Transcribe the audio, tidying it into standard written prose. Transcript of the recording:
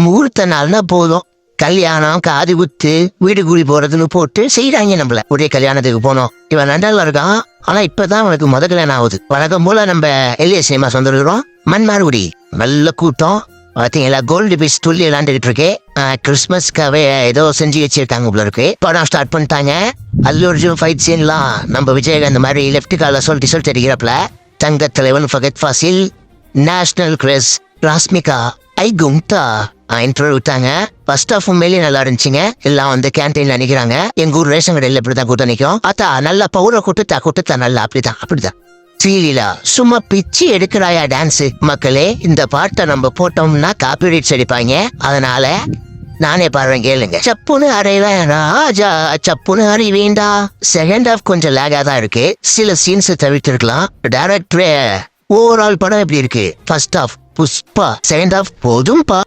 முகூர்த்த நாள்னா போதும், கல்யாணம், காது குத்து, வீடு கூடி போறதுன்னு போட்டு செய்யறாங்க. நம்மள ஒரே கல்யாணத்துக்கு போனோம், இவன் நண்டால இருக்கான், ஆனா இப்பதான் அவனுக்கு முத கல்யாணம் ஆகுது. வழக்கம் போல நம்ம எல்ஏ சினிமா வந்துருக்கிறோம். மண்மார்குடி நல்ல கூட்டம் பாத்தீங்களா. கோல்டு பீச் துள்ளி விளாண்டுகிட்டு இருக்கு. கிறிஸ்துமஸ்க்காவே ஏதோ செஞ்சு வச்சிருக்காங்க போல இருக்கு. படம் ஸ்டார்ட் பண்ணிட்டாங்க. அல்லு அர்ஜுன் ஃபைட் சீன்லாம் நம்ம விஜயகாந்த் மாதிரி லெப்ட் கால சொல்லிட்டு அடிக்கிறப்பல தங்க தலைவன் Fahadh Fazil, national Chris, Rashmika, கும்தா interview விட்டாங்க. ஃபர்ஸ்ட் ஆஃப் உண்மையிலேயே நல்லா இருந்துச்சுங்க. எல்லாம் வந்து கேன்டீன்ல நிக்கிறாங்க. எங்க ஊர் ரேஷன் கடையில் இப்படிதான் கூட்டம் நிற்கும். அத்தா நல்லா பவுர கூட்டத்தா நல்லா அப்படிதான் சீலா சும்மா பிச்சு எடுக்கிறாயா டான்ஸ். மக்களே, இந்த பாட்டை நம்ம போட்டோம்னா காப்பிரைட்ஸ் அடிப்பாங்க. அதனால நானே பாடுறேன், கேளுங்க. சப்புன்னு அறைவேன் ராஜா, சப்புன்னு அறிவேண்டா. செகண்ட் ஹாஃப் கொஞ்சம் லேகா தான் இருக்கு. சில சீன்ஸ் தவிர்த்திருக்கலாம். டைரக்டரே ஓவரால் படம் எப்படி இருக்கு? First half Pushpa, second half போதும்பா.